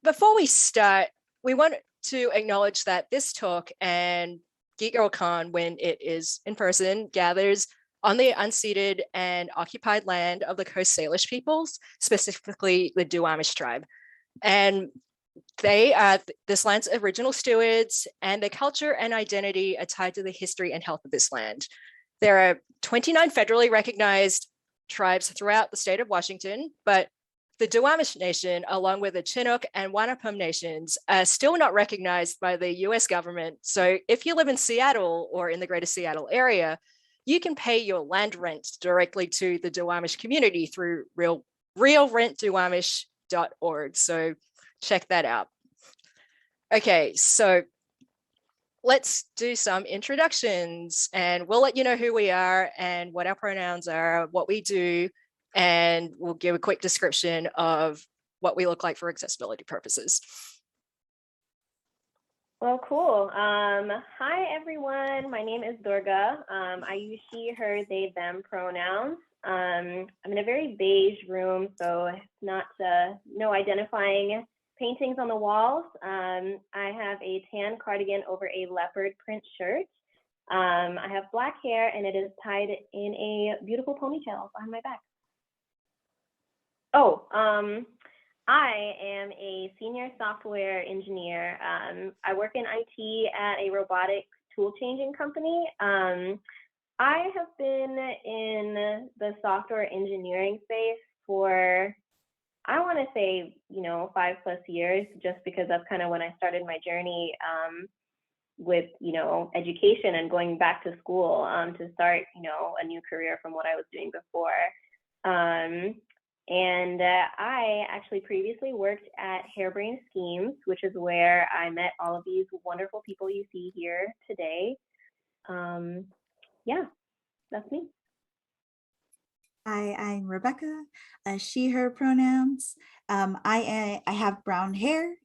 before we start, we want to acknowledge that this talk and Geek Girl Con, when it is in person, gathers on the unceded and occupied land of the Coast Salish peoples, specifically the Duwamish tribe. And they are this land's original stewards, and their culture and identity are tied to the history and health of this land. There are 29 federally recognized tribes throughout the state of Washington, but the Duwamish Nation, along with the Chinook and Wanapum nations, are still not recognized by the US government. So if you live in Seattle or in the greater Seattle area, you can pay your land rent directly to the Duwamish community through realrentduwamish.org. So check that out. Okay, so let's do some introductions, and we'll let you know who we are and what our pronouns are, what we do, and we'll give a quick description of what we look like for accessibility purposes. Well, cool. Hi, everyone. My name is Durga. I use she, her, they, them pronouns. I'm in a very beige room, so not no identifying paintings on the walls. I have a tan cardigan over a leopard print shirt. I have black hair, and it is tied in a beautiful ponytail behind my back. Oh, I am a senior software engineer. I work in IT at a robotic tool changing company. I have been in the software engineering space for, I want to say, 5+ years, just because that's kind of when I started my journey with, education and going back to school to start, a new career from what I was doing before. And I actually previously worked at Harebrained Schemes, which is where I met all of these wonderful people you see here today. Yeah, that's me. Hi, I'm Rabecca, she, her pronouns. I have brown hair,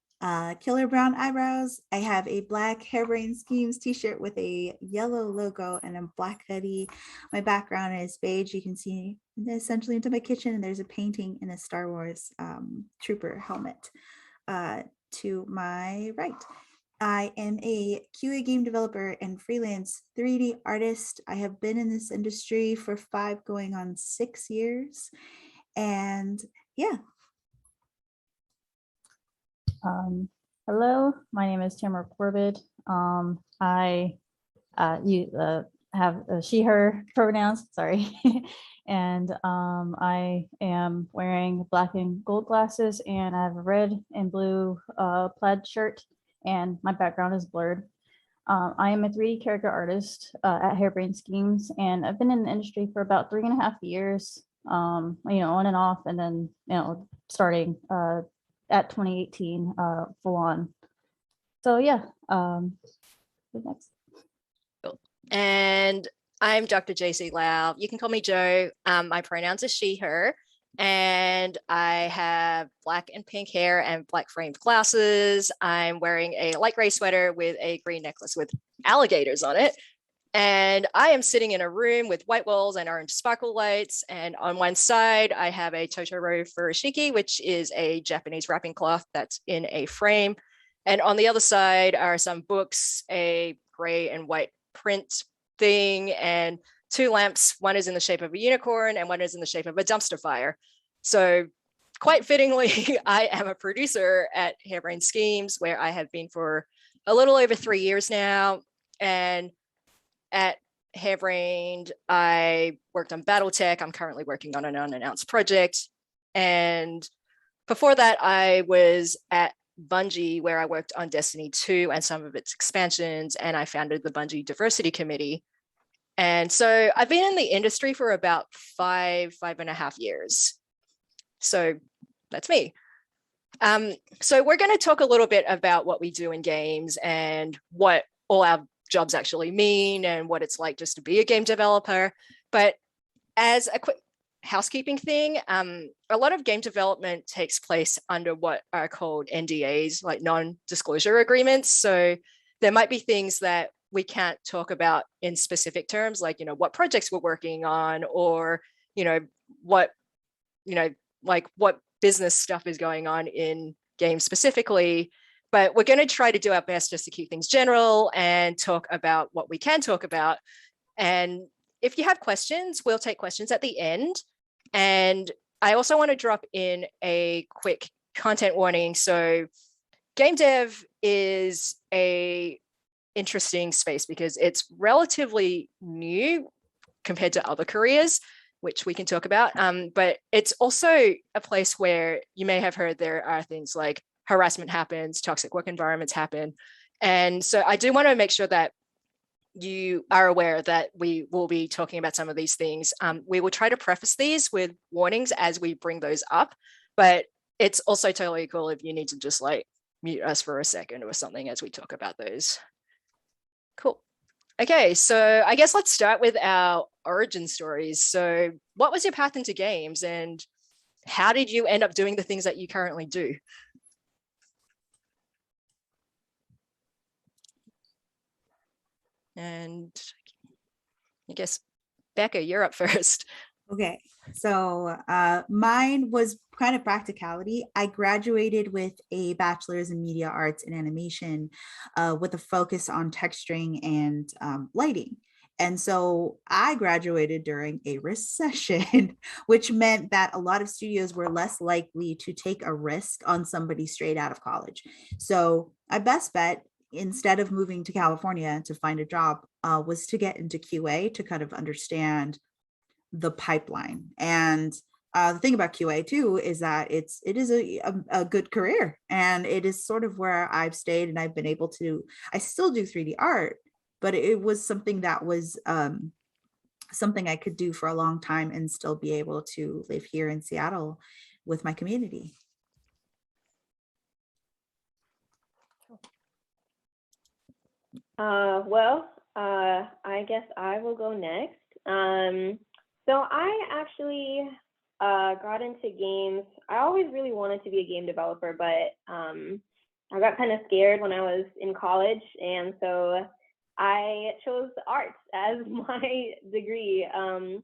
killer brown eyebrows. I have a black Harebrained Schemes t-shirt with a yellow logo and a black hoodie. My background is beige. You can see essentially into my kitchen, and there's a painting in a Star Wars trooper helmet to my right. I am a QA game developer and freelance 3D artist. I have been in this industry for 5 going on 6 years. And yeah. Hello, my name is Tamara Corbett. I have she, her pronouns, sorry. And I am wearing black and gold glasses, and I have a red and blue plaid shirt, and my background is blurred. I am a 3D character artist at Harebrained Schemes, and I've been in the industry for about 3.5 years, on and off, and then, starting at 2018, full on. So yeah, next. Cool. And I'm Dr. JC Lau. You can call me Jo. My pronouns are she, her. And I have black and pink hair and black framed glasses. I'm wearing a light gray sweater with a green necklace with alligators on it. And I am sitting in a room with white walls and orange sparkle lights. And on one side, I have a Totoro furoshiki, which is a Japanese wrapping cloth that's in a frame. And on the other side are some books, a gray and white print thing, and 2 lamps. One is in the shape of a unicorn and one is in the shape of a dumpster fire. So quite fittingly, I am a producer at Harebrained Schemes, where I have been for a little over 3 years now. And at Harebrained, I worked on BattleTech. I'm currently working on an unannounced project. And before that, I was at Bungie, where I worked on Destiny 2 and some of its expansions, and I founded the Bungie Diversity Committee. And so I've been in the industry for about 5.5 years. So that's me. So we're going to talk a little bit about what we do in games and what all our jobs actually mean and what it's like just to be a game developer. But as a quick housekeeping thing, a lot of game development takes place under what are called NDAs, like non-disclosure agreements. So there might be things that we can't talk about in specific terms, like, what projects we're working on, or, what business stuff is going on in games specifically, but we're going to try to do our best just to keep things general and talk about what we can talk about. And if you have questions, we'll take questions at the end. And I also want to drop in a quick content warning. So game dev is a interesting space because it's relatively new compared to other careers, which we can talk about. But it's also a place where you may have heard there are things like harassment happens, toxic work environments happen. And so I do want to make sure that you are aware that we will be talking about some of these things. We will try to preface these with warnings as we bring those up, but it's also totally cool if you need to just like mute us for a second or something as we talk about those. Cool. Okay, so I guess let's start with our origin stories. So what was your path into games and how did you end up doing the things that you currently do? And I guess, Becca, you're up first. Okay, so mine was kind of practicality. I graduated with a bachelor's in media arts and animation with a focus on texturing and lighting. And so I graduated during a recession, which meant that a lot of studios were less likely to take a risk on somebody straight out of college. So my best bet, instead of moving to California to find a job, was to get into QA to kind of understand the pipeline. And the thing about QA too is that it is a good career, and it is sort of where I've stayed, and I've been able to, I still do 3D art, but it was something that was something I could do for a long time and still be able to live here in Seattle with my community. I guess I will go next. So I actually got into games. I always really wanted to be a game developer, but I got kind of scared when I was in college, and so I chose arts as my degree. Yeah,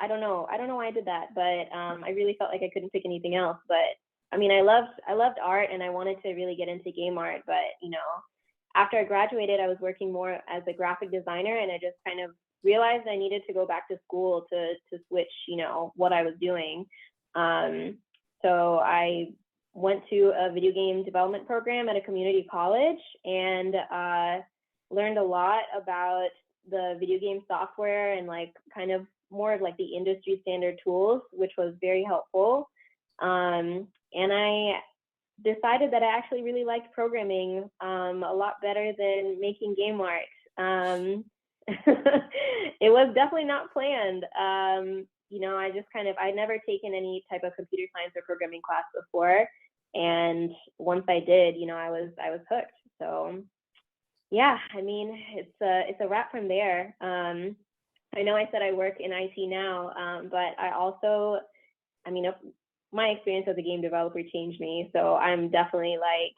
I don't know why I did that, but I really felt like I couldn't pick anything else. But I mean, I loved art, and I wanted to really get into game art, but you know, after I graduated, I was working more as a graphic designer, and I just kind of realized I needed to go back to school to switch, you know, what I was doing. So I went to a video game development program at a community college and learned a lot about the video game software and like kind of more of like the industry standard tools, which was very helpful. And I decided that I actually really liked programming a lot better than making game art. It was definitely not planned. You know, I'd never taken any type of computer science or programming class before. And once I did, you know, I was hooked. So yeah, I mean, it's a wrap from there. I know I said I work in IT now, but I also, I mean, my experience as a game developer changed me. So I'm definitely like,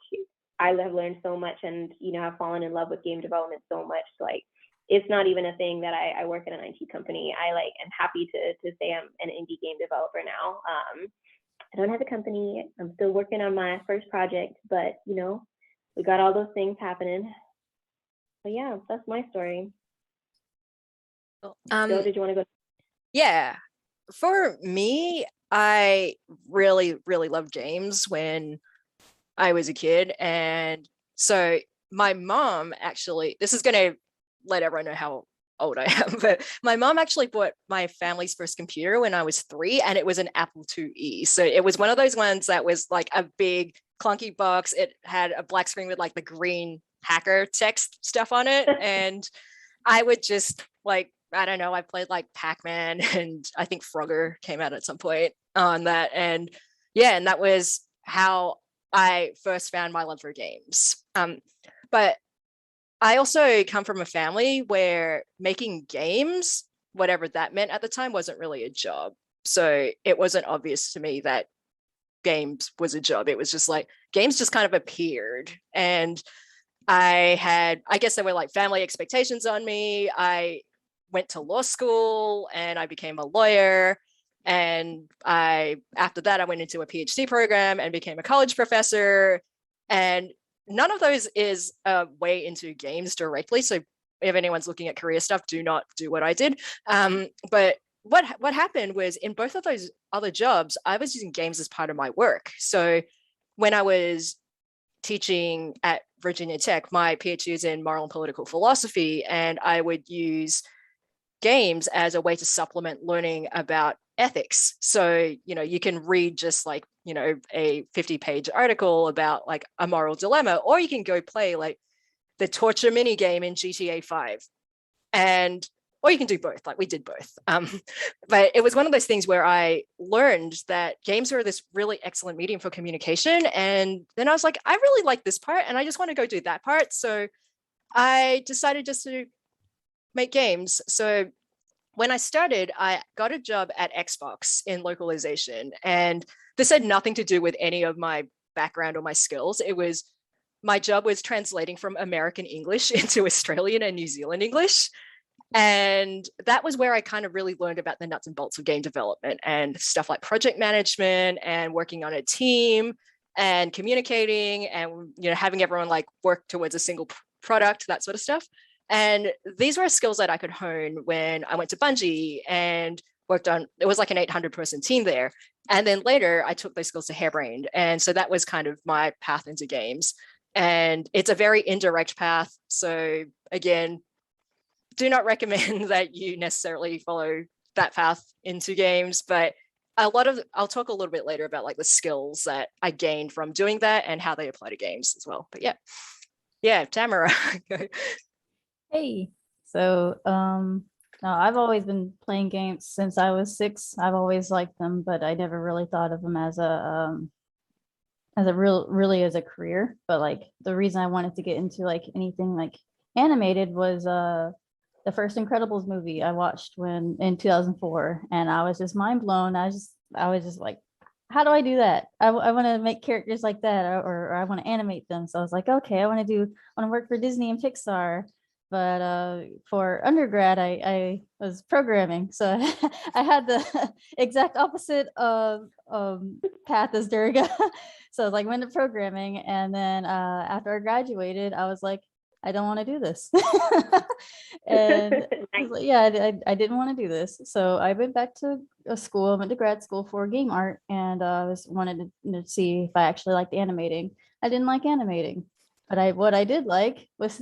I have learned so much and, you know, have fallen in love with game development so much. Like, it's not even a thing that I work at an IT company. I like am happy to say I'm an indie game developer now. I don't have a company. I'm still working on my first project, but you know, we got all those things happening. So yeah, that's my story. Joe, did you want to go? Yeah, for me, I really, really loved games when I was a kid. And so my mom actually, this is going to let everyone know how old I am, but my mom actually bought my family's first computer when I was 3, and it was an Apple IIe. So it was one of those ones that was like a big clunky box. It had a black screen with like the green hacker text stuff on it. And I would just like, I don't know, I played like Pac-Man, and I think Frogger came out at some point on that. And yeah, and that was how I first found my love for games. But I also come from a family where making games, whatever that meant at the time, wasn't really a job. So it wasn't obvious to me that games was a job. It was just like games just kind of appeared. And I guess there were like family expectations on me. I went to law school and I became a lawyer. And after that, I went into a PhD program and became a college professor. And none of those is a way into games directly. So if anyone's looking at career stuff, do not do what I did. But what happened was in both of those other jobs, I was using games as part of my work. So when I was teaching at Virginia Tech, my PhD is in moral and political philosophy, and I would use games as a way to supplement learning about ethics. So, you can read just like, a 50-page article about like a moral dilemma, or you can go play like the torture mini game in GTA 5. Or you can do both, like we did both. But it was one of those things where I learned that games are this really excellent medium for communication. And then I was like, I really like this part and I just want to go do that part. So I decided just to make games. So when I started, I got a job at Xbox in localization. And this had nothing to do with any of my background or my skills. My job was translating from American English into Australian and New Zealand English. And that was where I kind of really learned about the nuts and bolts of game development and stuff like project management and working on a team and communicating and having everyone like work towards a single product, that sort of stuff. And these were skills that I could hone when I went to Bungie and worked on, it was like an 800-person team there. And then later I took those skills to Harebrained. And so that was kind of my path into games. And it's a very indirect path. So again, do not recommend that you necessarily follow that path into games, but I'll talk a little bit later about like the skills that I gained from doing that and how they apply to games as well. But yeah, Tamara. Hey, so no, I've always been playing games since I was 6. I've always liked them, but I never really thought of them as really as a career. But like the reason I wanted to get into like anything like animated was the first Incredibles movie I watched in 2004, and I was just mind blown. I was just like, how do I do that? I want to make characters like that, or I want to animate them. So I was like, okay, I want to work for Disney and Pixar. But for undergrad, I was programming, so I had the exact opposite of path as Durga. So I was like, went to programming, and then after I graduated, I was like, I don't want to do this. And I didn't want to do this. So I went back to went to grad school for game art, and wanted to see if I actually liked animating. I didn't like animating, but what I did like was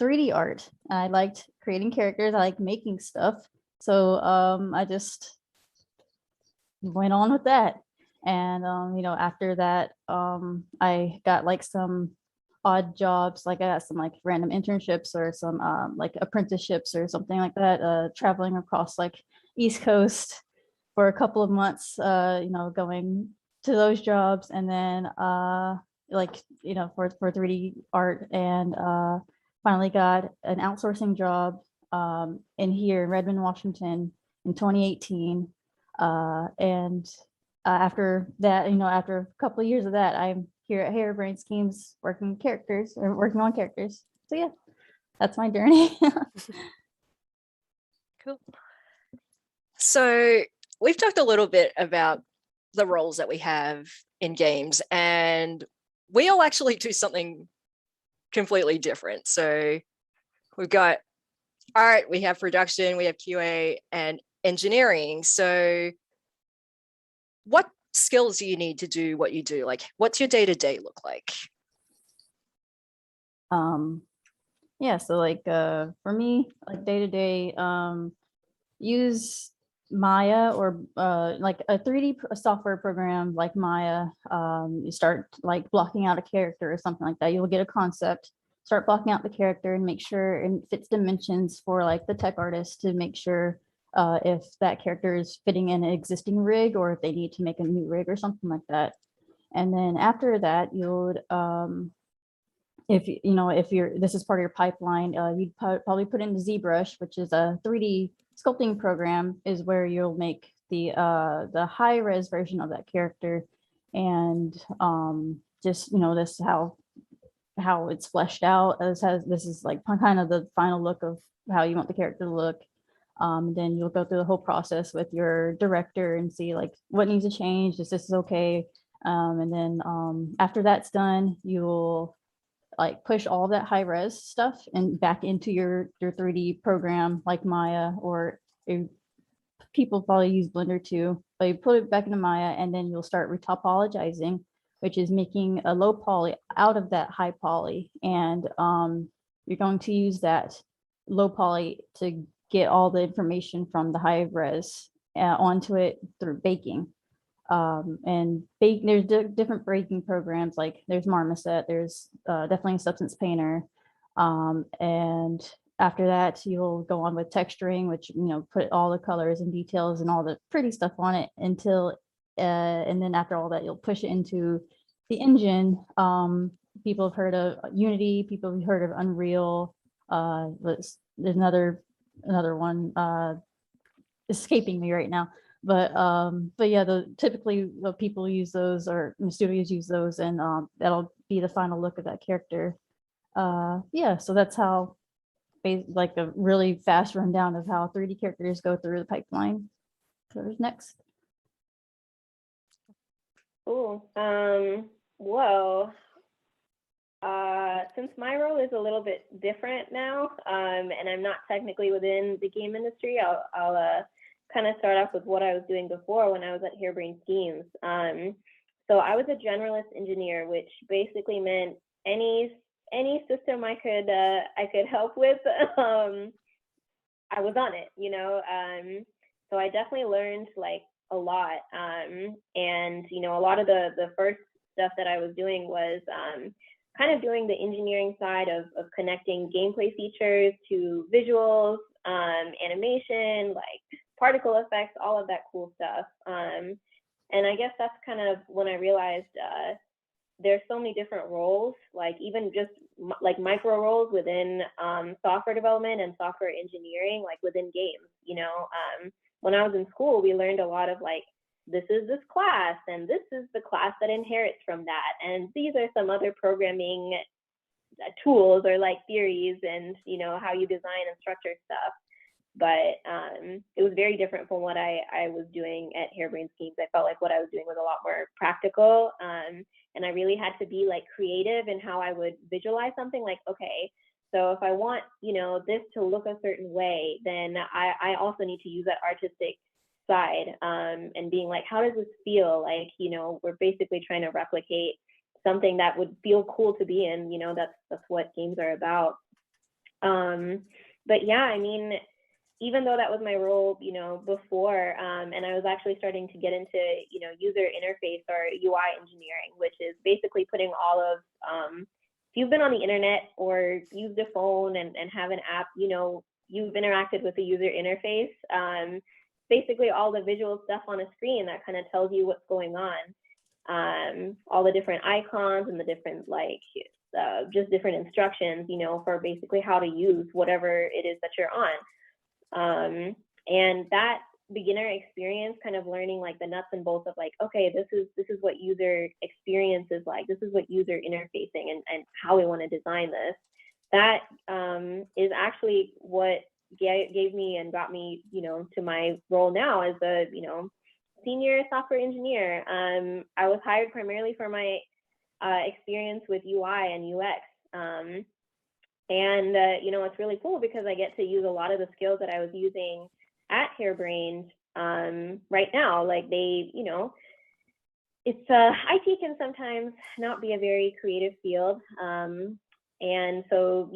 3D art. I liked creating characters. I like making stuff. So I just went on with that. And after that, I got like some odd jobs, like I got some like random internships or some like apprenticeships or something like that, traveling across like East Coast for a couple of months, going to those jobs, and then for 3D art, and finally got an outsourcing job in Redmond, Washington in 2018. And after that, after a couple of years of that, I'm here at Harebrained Schemes working on characters. So yeah, that's my journey. Cool. So we've talked a little bit about the roles that we have in games, and we all actually do something completely different. So we've got art, we have production, we have QA and engineering. So what skills do you need to do what you do? Like, what's your day-to-day look like? So like for me, like day-to-day, use Maya or like a 3D software program like Maya. You start like blocking out a character or something like that. You'll get a concept, start blocking out the character and make sure it fits dimensions for like the tech artist to make sure if that character is fitting in an existing rig or if they need to make a new rig or something like that. And then after that, you would if this is part of your pipeline, you'd probably put in the ZBrush, which is a 3D sculpting program, is where you'll make the high res version of that character, and this is how it's fleshed out. This is like kind of the final look of how you want the character to look. Then you'll go through the whole process with your director and see like what needs to change, if this is okay. And then after that's done, you'll like push all that high res stuff and back into your 3D program like Maya, or people probably use Blender too, but you put it back into Maya and then you'll start retopologizing, which is making a low poly out of that high poly. And you're going to use that low poly to get all the information from the high res onto it through baking. There's different baking programs, like there's Marmoset, there's definitely Substance Painter. And after that, you'll go on with texturing, which, put all the colors and details and all the pretty stuff on it until, and then after all that, you'll push it into the engine. People have heard of Unity, people have heard of Unreal. There's another one escaping me right now. But yeah, typically people use those, or studios use those, and that'll be the final look of that character. Yeah, so that's how, like a really fast rundown of how 3D characters go through the pipeline. Who's next? Cool. Whoa. Since my role is a little bit different now, and I'm not technically within the game industry, I'll kind of start off with what I was doing before when I was at Harebrained Schemes. So I was a generalist engineer, which basically meant any system I could help with, I was on it, so I definitely learned like a lot. And a lot of the first stuff that I was doing was kind of doing the engineering side of connecting gameplay features to visuals, animation, like particle effects, all of that cool stuff. And I guess that's kind of when I realized there's so many different roles, like even just like micro roles within software development and software engineering, like within games. When I was in school, we learned a lot of like, this is this class and this is the class that inherits from that, and these are some other programming tools or like theories, and how you design and structure stuff. But it was very different from what I was doing at Harebrained Schemes. I felt like what I was doing was a lot more practical, and I really had to be like creative in how I would visualize something. Like, okay, so if I want this to look a certain way, then I also need to use that artistic side, and being like, how does this feel? Like, we're basically trying to replicate something that would feel cool to be in. That's what games are about. But yeah, I mean, even though that was my role, before, and I was actually starting to get into, user interface or UI engineering, which is basically putting all of, if you've been on the internet or used a phone and have an app, you've interacted with the user interface, basically all the visual stuff on a screen that kind of tells you what's going on, all the different icons and the different, like, just different instructions, for basically how to use whatever it is that you're on. And that beginner experience, kind of learning like the nuts and bolts of like, okay, this is what user experience is like, this is what user interfacing and how we want to design this. That is actually what gave me and got me, to my role now as a, senior software engineer. I was hired primarily for my experience with UI and UX. And it's really cool because I get to use a lot of the skills that I was using at Harebrained right now. Like they, it's IT can sometimes not be a very creative field. And so,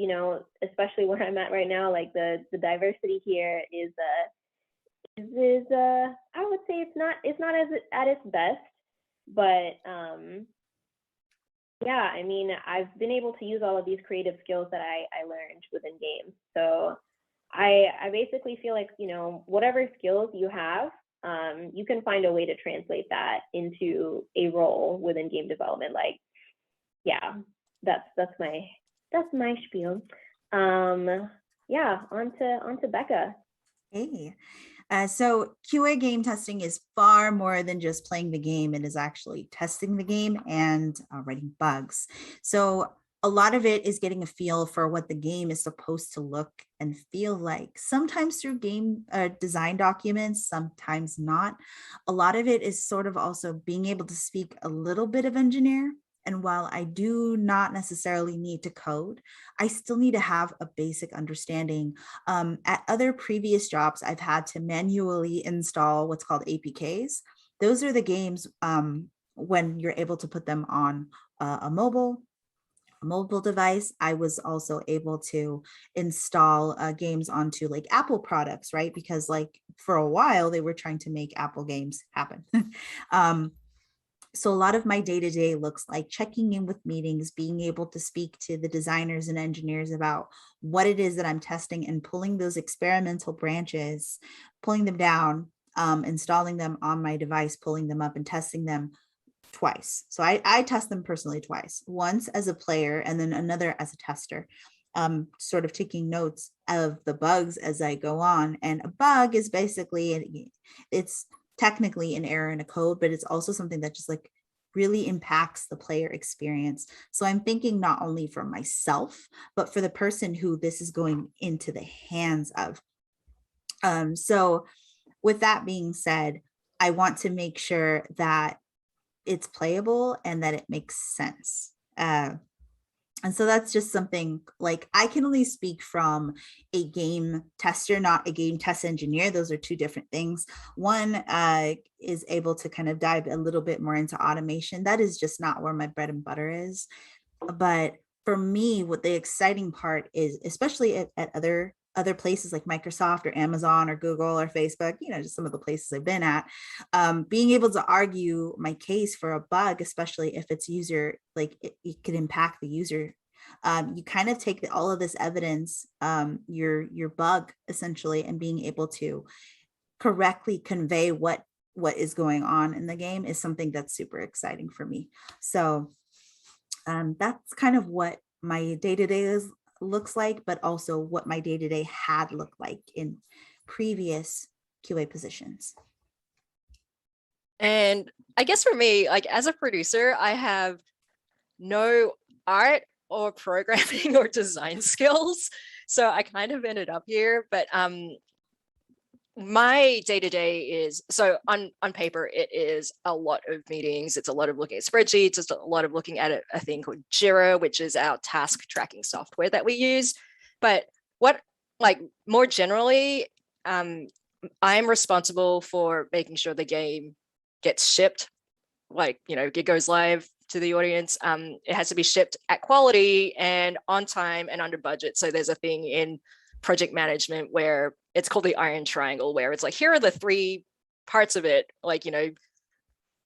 especially where I'm at right now, like the diversity here is I would say it's not at its best, but yeah, I mean, I've been able to use all of these creative skills that I learned within games. So I basically feel like, whatever skills you have, you can find a way to translate that into a role within game development. Like, yeah, that's my spiel. Yeah, on to Becca. Hey. So QA game testing is far more than just playing the game. It is actually testing the game and writing bugs. So a lot of it is getting a feel for what the game is supposed to look and feel like, sometimes through game design documents, sometimes not. A lot of it is sort of also being able to speak a little bit of engineer. And while I do not necessarily need to code, I still need to have a basic understanding. At other previous jobs, I've had to manually install what's called APKs. Those are the games when you're able to put them on a mobile device. I was also able to install games onto like Apple products, right? Because like for a while they were trying to make Apple games happen. So a lot of my day-to-day looks like checking in with meetings, being able to speak to the designers and engineers about what it is that I'm testing, and pulling those experimental branches, pulling them down, installing them on my device, pulling them up and testing them twice. So I test them personally twice, once as a player and then another as a tester, sort of taking notes of the bugs as I go on. And a bug is basically, it's technically an error in a code, but it's also something that just like really impacts the player experience. So I'm thinking not only for myself, but for the person who this is going into the hands of. So with that being said, I want to make sure that it's playable and that it makes sense. And so that's just something like I can only speak from a game tester, not a game test engineer. Those are two different things. One is able to kind of dive a little bit more into automation. That is just not where my bread and butter is. But for me, what the exciting part is, especially at other places like Microsoft or Amazon or Google or Facebook, you know, just some of the places I've been at, being able to argue my case for a bug, especially if it's user, like it could impact the user. You kind of take all of this evidence, your bug essentially, and being able to correctly convey what is going on in the game is something that's super exciting for me. So that's kind of what my day-to-day looks like, but also what my day-to-day had looked like in previous QA positions. And I guess for me, like as a producer, I have no art or programming or design skills. So I kind of ended up here, but my day-to-day is, so on paper, it is a lot of meetings. It's a lot of looking at spreadsheets. It's a lot of looking at a thing called Jira, which is our task tracking software that we use. But what, like more generally, I'm responsible for making sure the game gets shipped. Like, you know, it goes live to the audience. It has to be shipped at quality and on time and under budget. So there's a thing in project management where it's called the iron triangle, where it's like, here are the three parts of it, like, you know,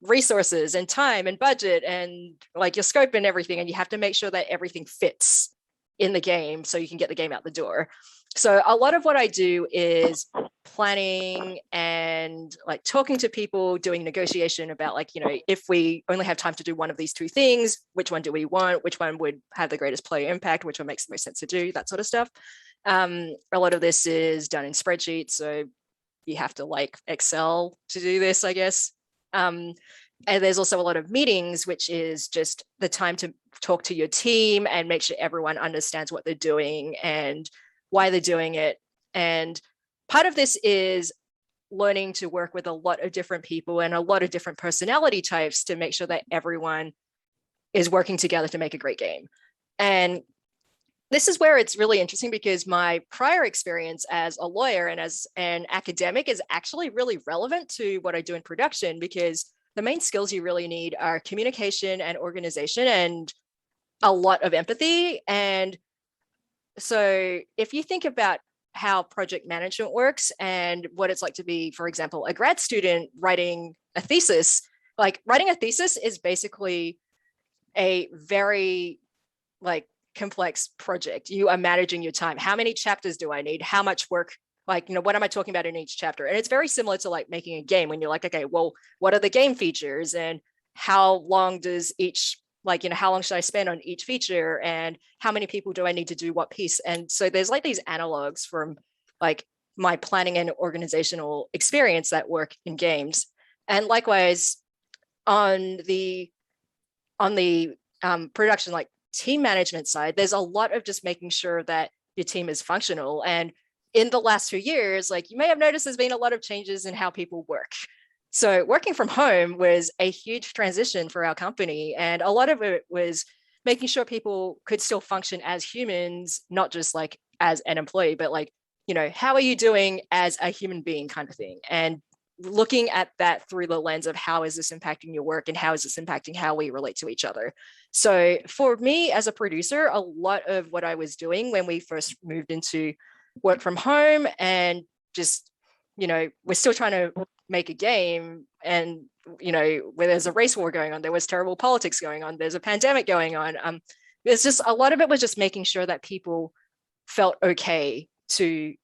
resources and time and budget and like your scope and everything. And you have to make sure that everything fits in the game so you can get the game out the door. So a lot of what I do is planning and like talking to people, doing negotiation about like, you know, if we only have time to do one of these two things, which one do we want? Which one would have the greatest player impact? Which one makes the most sense to do? That sort of stuff. A lot of this is done in spreadsheets. So you have to like Excel to do this, I guess. And there's also a lot of meetings, which is just the time to talk to your team and make sure everyone understands what they're doing and why they're doing it. And part of this is learning to work with a lot of different people and a lot of different personality types to make sure that everyone is working together to make a great game. And this is where it's really interesting because my prior experience as a lawyer and as an academic is actually really relevant to what I do in production, because the main skills you really need are communication and organization and a lot of empathy. And so if you think about how project management works and what it's like to be, for example, a grad student writing a thesis, like writing a thesis is basically a very like complex project. You are managing your time. How many chapters do I need? How much work? Like, you know, what am I talking about in each chapter? And it's very similar to like making a game when you're like, okay, well, what are the game features and how long does each, like, you know, how long should I spend on each feature and how many people do I need to do what piece? And so there's like these analogs from like my planning and organizational experience that work in games. And likewise on the production, like team management side, there's a lot of just making sure that your team is functional. And in the last 2 years, like you may have noticed, there's been a lot of changes in how people work. So working from home was a huge transition for our company. And a lot of it was making sure people could still function as humans, not just like as an employee, but like, you know, how are you doing as a human being kind of thing. And looking at that through the lens of how is this impacting your work and how is this impacting how we relate to each other. So for me as a producer, a lot of what I was doing when we first moved into work from home and just, you know, we're still trying to make a game, and, you know, where there's a race war going on, there was terrible politics going on, there's a pandemic going on. There's just a lot of it was just making sure that people felt okay to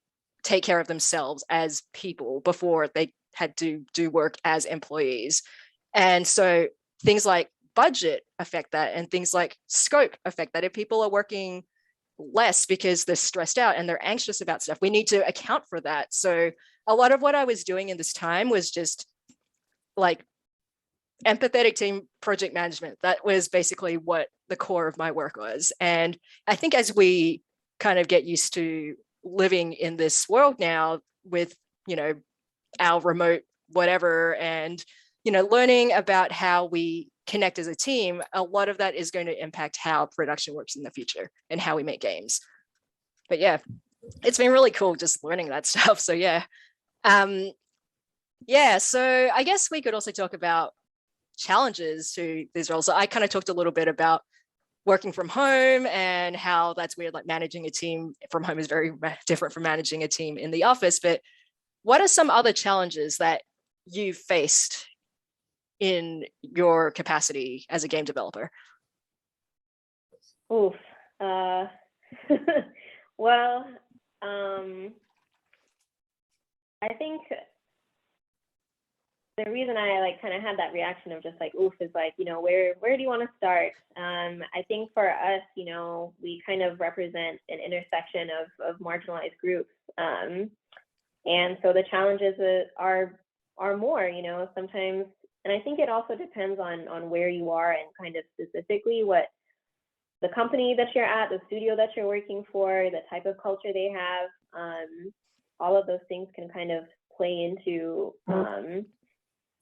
take care of themselves as people before they had to do work as employees. And so things like budget affect that, and things like scope affect that. If people are working less because they're stressed out and they're anxious about stuff, we need to account for that. So a lot of what I was doing in this time was just like empathetic team project management. That was basically what the core of my work was. And I think as we kind of get used to living in this world now with, you know, our remote whatever, and, you know, learning about how we connect as a team, a lot of that is going to impact how production works in the future and how we make games. But yeah, it's been really cool just learning that stuff. So yeah. Yeah, so I guess we could also talk about challenges to these roles. So I kind of talked a little bit about working from home and how that's weird, like managing a team from home is very different from managing a team in the office. But what are some other challenges that you've faced in your capacity as a game developer? Oof. Well, I think the reason I like kind of had that reaction of just like oof is like, you know, where do you want to start? I think for us, you know, we kind of represent an intersection of marginalized groups, and so the challenges are more, you know, sometimes. And I think it also depends on where you are and kind of specifically what the company that you're at, the studio that you're working for, the type of culture they have. All of those things can kind of play into,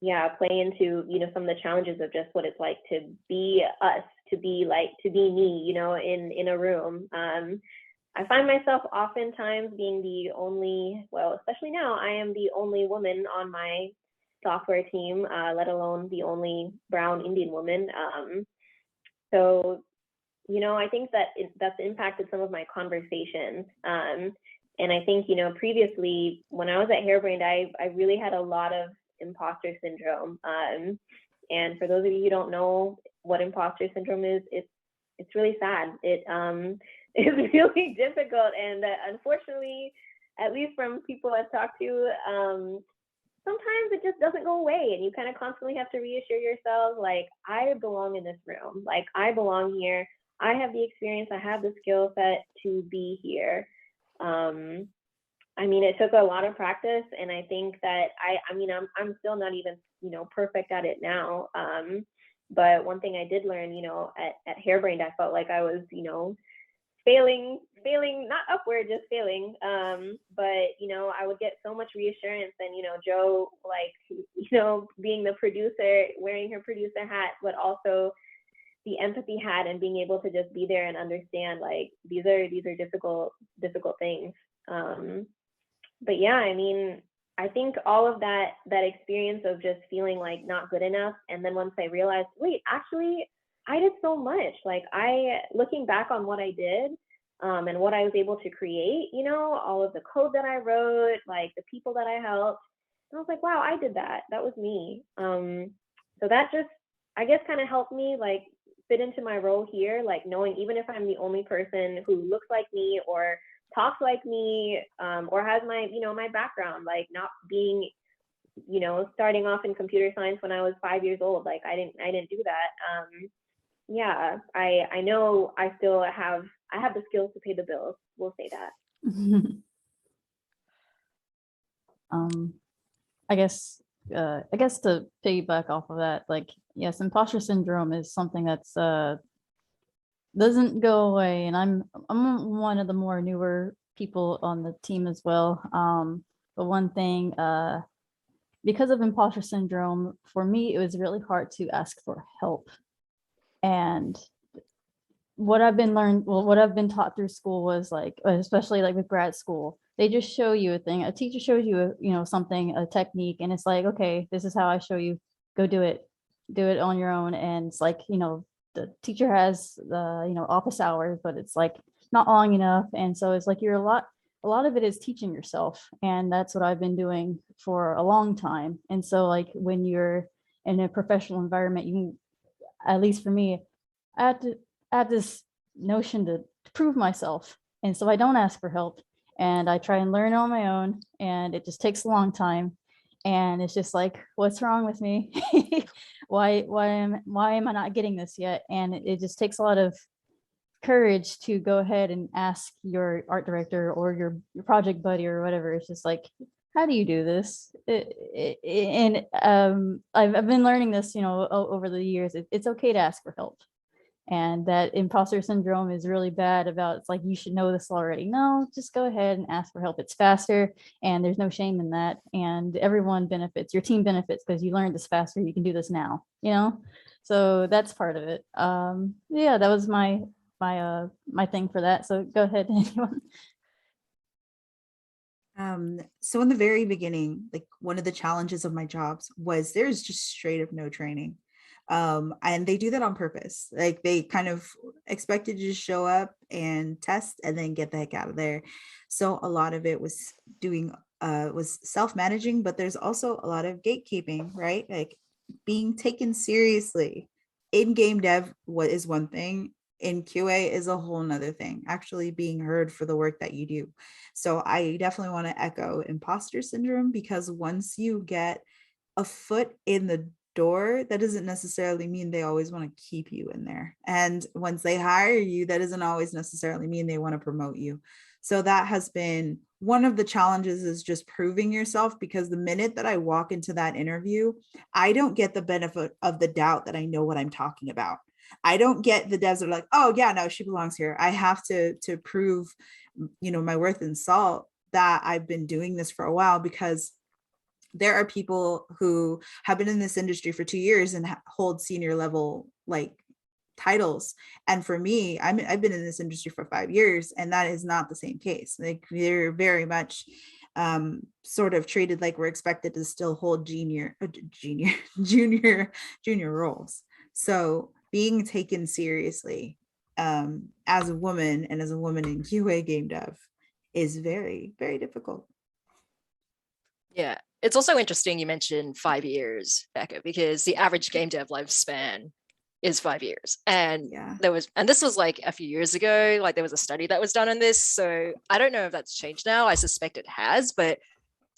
you know, some of the challenges of just what it's like to be us, to be me, you know, in a room. I find myself oftentimes being the only, well, especially now, I am the only woman on my software team, let alone the only brown Indian woman. So, you know, I think that that's impacted some of my conversations. And I think, you know, previously when I was at Harebrained, I really had a lot of imposter syndrome. And for those of you who don't know what imposter syndrome is, it's really sad. It is really difficult. And unfortunately, at least from people I've talked to, sometimes it just doesn't go away, and you kind of constantly have to reassure yourself, like, I belong in this room, like I belong here. I have the experience, I have the skill set to be here. I mean, it took a lot of practice, and I think that I'm still not even, you know, perfect at it now. But one thing I did learn, you know, at Harebrained, I felt like I was, you know, failing, not upward, just failing. But, you know, I would get so much reassurance, and, you know, Joe, like, you know, being the producer, wearing her producer hat, but also the empathy hat, and being able to just be there and understand, like, these are difficult things. But yeah, I mean, I think all of that experience of just feeling like not good enough, and then once I realized, wait, actually, I did so much. Like, looking back on what I did, and what I was able to create, you know, all of the code that I wrote, like the people that I helped, and I was like, wow, I did that. That was me. So that just, I guess, kind of helped me like fit into my role here, like knowing even if I'm the only person who looks like me or talks like me, or has my, you know, my background, like not being, you know, starting off in computer science when I was 5 years old. Like I didn't do that. Yeah, I know I still have the skills to pay the bills. We'll say that. I guess to piggyback off of that, like, yes, imposter syndrome is something that's doesn't go away. And I'm one of the more newer people on the team as well. But one thing, because of imposter syndrome, for me, it was really hard to ask for help. And what I've been taught through school was like, especially like with grad school, they just show you a thing. A teacher shows you, something, a technique, and it's like, okay, this is how I show you. Go do it on your own. And it's like, the teacher has the, office hours, but it's like not long enough. And so it's like a lot of it is teaching yourself. And that's what I've been doing for a long time. And so like when you're in a professional environment, at least for me, I have this notion to prove myself. And so I don't ask for help, and I try and learn on my own, and it just takes a long time. And it's just like, what's wrong with me? why am I not getting this yet? And it just takes a lot of courage to go ahead and ask your art director or your project buddy or whatever. It's just like, how do you do this? And I've been learning this, over the years. It's okay to ask for help. And that imposter syndrome is really bad about, it's like, you should know this already. No, just go ahead and ask for help. It's faster, and there's no shame in that. And everyone benefits. Your team benefits because you learned this faster. You can do this now, So that's part of it. Yeah, that was my thing for that. So go ahead, anyone. So in the very beginning, like one of the challenges of my jobs was there's just straight up no training. And they do that on purpose. Like they kind of expected you to show up and test and then get the heck out of there. So a lot of it was was self-managing, but there's also a lot of gatekeeping, right? Like being taken seriously in game dev is one thing. In QA is a whole nother thing, actually being heard for the work that you do. So I definitely want to echo imposter syndrome, because once you get a foot in the door, that doesn't necessarily mean they always want to keep you in there. And once they hire you, that doesn't always necessarily mean they want to promote you. So that has been one of the challenges, is just proving yourself, because the minute that I walk into that interview, I don't get the benefit of the doubt that I know what I'm talking about. I don't get the devs are like, oh yeah, no, she belongs here. I have to prove, my worth and salt that I've been doing this for a while, because there are people who have been in this industry for 2 years and hold senior level like titles. And for me, I've been in this industry for 5 years, and that is not the same case. Like they're very much sort of treated like we're expected to still hold junior roles. So being taken seriously as a woman, and as a woman in QA game dev, is very, very difficult. Yeah, it's also interesting you mentioned 5 years, Becca, because the average game dev lifespan is 5 years. And this was like a few years ago, like there was a study that was done on this. So I don't know if that's changed now. I suspect it has, but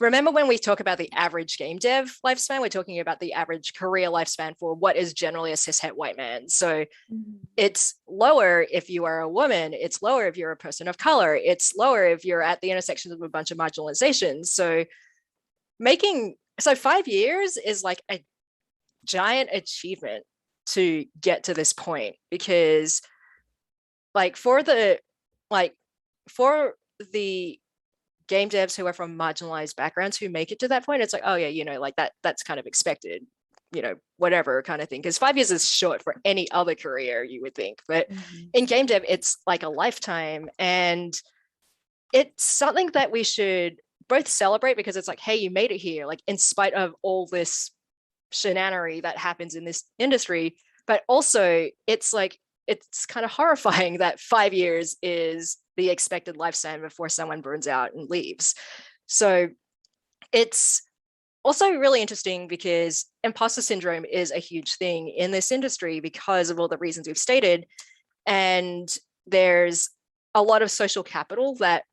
remember when we talk about the average game dev lifespan, we're talking about the average career lifespan for what is generally a cishet white man. So it's lower if you are a woman, it's lower if you're a person of color, it's lower if you're at the intersections of a bunch of marginalizations. So 5 years is like a giant achievement to get to this point, because like for the game devs who are from marginalized backgrounds who make it to that point, it's like, oh yeah, like that's kind of expected, whatever kind of thing, because 5 years is short for any other career, you would think, but in game dev it's like a lifetime. And it's something that we should both celebrate, because it's like, hey, you made it here, like in spite of all this shenanery that happens in this industry. But also it's like, it's kind of horrifying that 5 years is the expected lifespan before someone burns out and leaves. So it's also really interesting because imposter syndrome is a huge thing in this industry because of all the reasons we've stated. And there's a lot of social capital that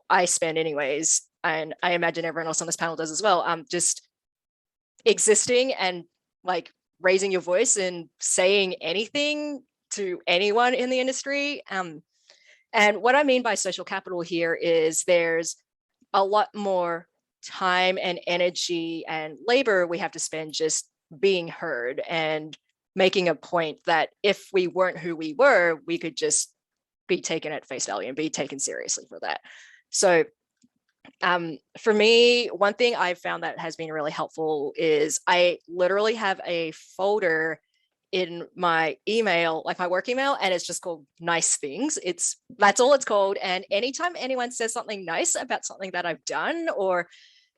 I spend anyways, and I imagine everyone else on this panel does as well, just existing and like raising your voice and saying anything to anyone in the industry. And what I mean by social capital here is there's a lot more time and energy and labor we have to spend just being heard and making a point that if we weren't who we were, we could just be taken at face value and be taken seriously for that. So for me, one thing I've found that has been really helpful is I literally have a folder in my email, like my work email, and it's just called nice things. That's all it's called. And anytime anyone says something nice about something that I've done, or,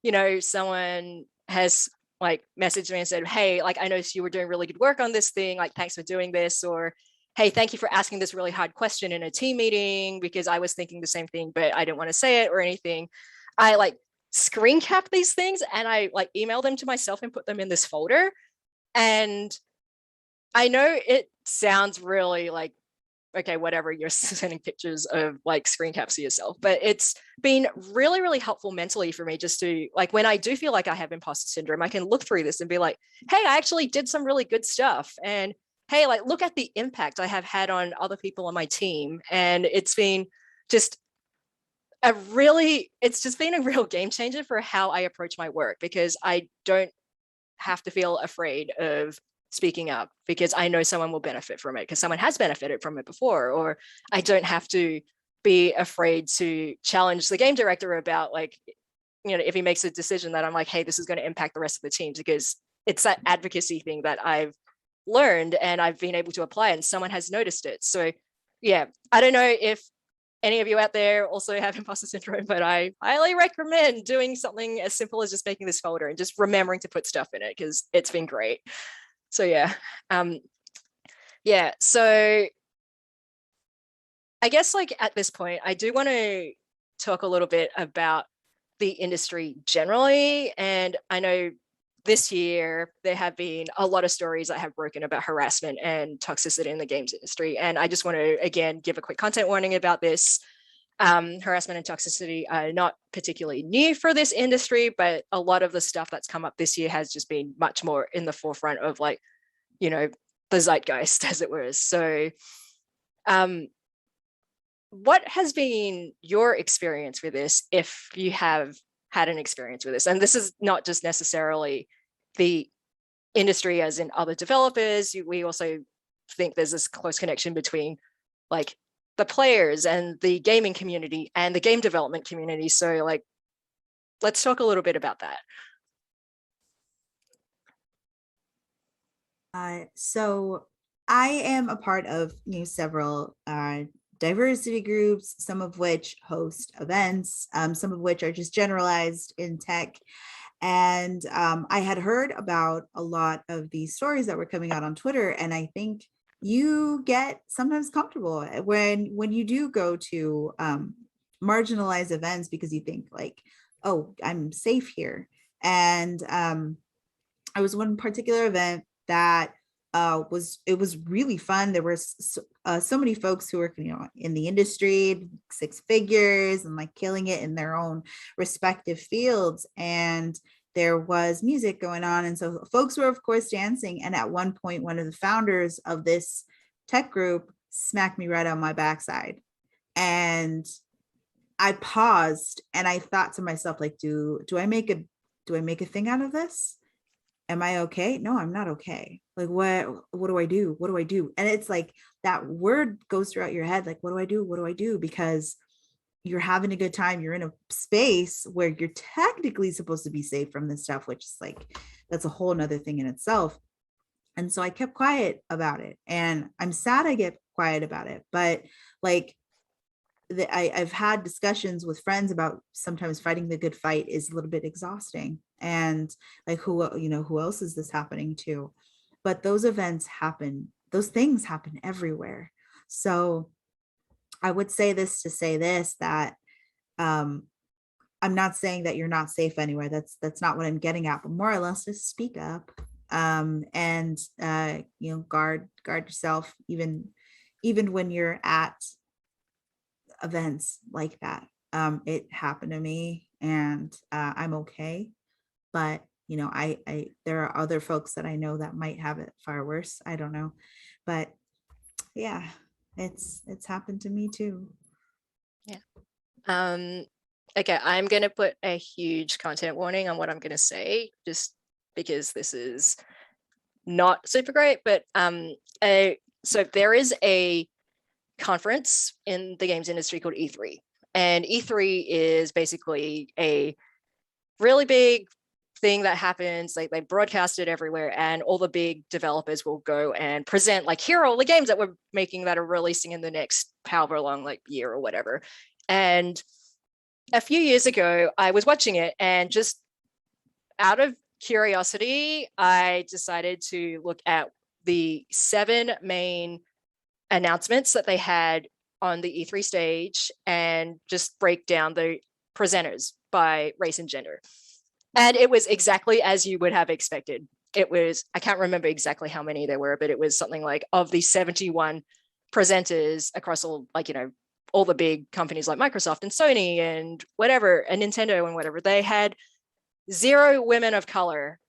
you know, someone has like messaged me and said, hey, like, I noticed you were doing really good work on this thing, like, thanks for doing this, or hey, thank you for asking this really hard question in a team meeting because I was thinking the same thing, but I didn't want to say it or anything. I like screen cap these things and I like email them to myself and put them in this folder. And I know it sounds really like, okay, whatever, you're sending pictures of like screen caps to yourself, but it's been really, really helpful mentally for me just to like, when I do feel like I have imposter syndrome, I can look through this and be like, hey, I actually did some really good stuff. And hey, like, look at the impact I have had on other people on my team. And it's been just it's just been a real game changer for how I approach my work, because I don't have to feel afraid of speaking up because I know someone will benefit from it because someone has benefited from it before, or I don't have to be afraid to challenge the game director about, like, you know, if he makes a decision that I'm like, hey, this is going to impact the rest of the teams, because it's that advocacy thing that I've learned and I've been able to apply and someone has noticed it. So yeah, I don't know if any of you out there also have imposter syndrome, but I highly recommend doing something as simple as just making this folder and just remembering to put stuff in it, because it's been great. So yeah. So I guess like at this point, I do want to talk a little bit about the industry generally. And I know this year there have been a lot of stories that have broken about harassment and toxicity in the games industry. And I just want to, again, give a quick content warning about this. Harassment and toxicity are not particularly new for this industry, but a lot of the stuff that's come up this year has just been much more in the forefront of, like, you know, the zeitgeist, as it were. So what has been your experience with this, if you have had an experience with this? And this is not just necessarily the industry as in other developers. We also think there's this close connection between like the players and the gaming community and the game development community. So like, let's talk a little bit about that. So I am a part of several diversity groups, some of which host events, some of which are just generalized in tech. And I had heard about a lot of these stories that were coming out on Twitter. And I think you get sometimes comfortable when you do go to marginalized events because you think like, oh, I'm safe here. And I was one particular event that was really fun. There were so many folks who were in the industry, six figures, and like killing it in their own respective fields. And there was music going on, and so folks were of course dancing. And at one point, one of the founders of this tech group smacked me right on my backside, and I paused and I thought to myself, like, do I make a thing out of this? Am I okay? No, I'm not okay. Like, what do I do? What do I do? And it's like that word goes throughout your head, like, what do I do? What do I do? Because you're having a good time. You're in a space where you're technically supposed to be safe from this stuff, which is like, that's a whole nother thing in itself. And so I kept quiet about it. And I'm sad I get quiet about it. But like, I've had discussions with friends about sometimes fighting the good fight is a little bit exhausting, and like who else is this happening to? But those events happen, those things happen everywhere. So I would say this to say this, that I'm not saying that you're not safe anywhere. That's not what I'm getting at, but more or less just speak up, and guard yourself, even when you're at events like that. It happened to me, and I'm okay. But I there are other folks that I know that might have it far worse. I don't know, but yeah, it's happened to me too. Yeah. Okay, I'm going to put a huge content warning on what I'm going to say, just because this is not super great, but so there is a conference in the games industry called E3, and E3 is basically a really big thing that happens. Like they broadcast it everywhere, and all the big developers will go and present, like, here are all the games that we're making that are releasing in the next however long, like, year or whatever. And a few years ago, I was watching it, and just out of curiosity, I decided to look at the 7 main announcements that they had on the E3 stage and just break down the presenters by race and gender. And it was exactly as you would have expected. It was, I can't remember exactly how many there were, but it was something like, of the 71 presenters across all, like, all the big companies like Microsoft and Sony and whatever, and Nintendo and whatever, they had 0 women of color.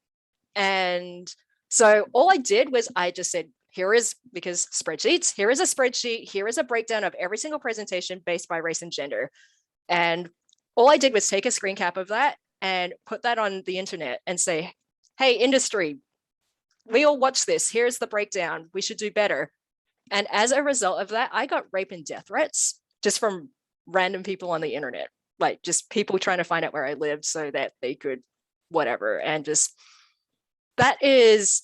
And so all I did was I just said, here is, because spreadsheets, here is a spreadsheet, here is a breakdown of every single presentation based by race and gender. And all I did was take a screen cap of that and put that on the internet and say, hey, industry, we all watch this. Here's the breakdown. We should do better. And as a result of that, I got rape and death threats just from random people on the internet, like just people trying to find out where I lived so that they could whatever. And just that is,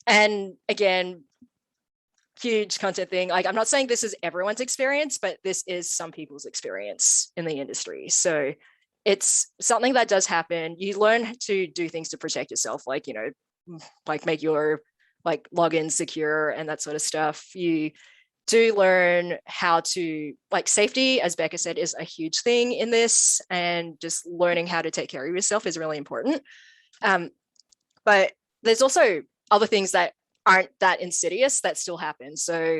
and again, huge content thing. Like, I'm not saying this is everyone's experience, but this is some people's experience in the industry. So it's something that does happen. You learn to do things to protect yourself, like, like make your like login secure and that sort of stuff. You do learn how to, like, safety, as Becca said, is a huge thing in this, and just learning how to take care of yourself is really important. But there's also other things that aren't that insidious that still happen. So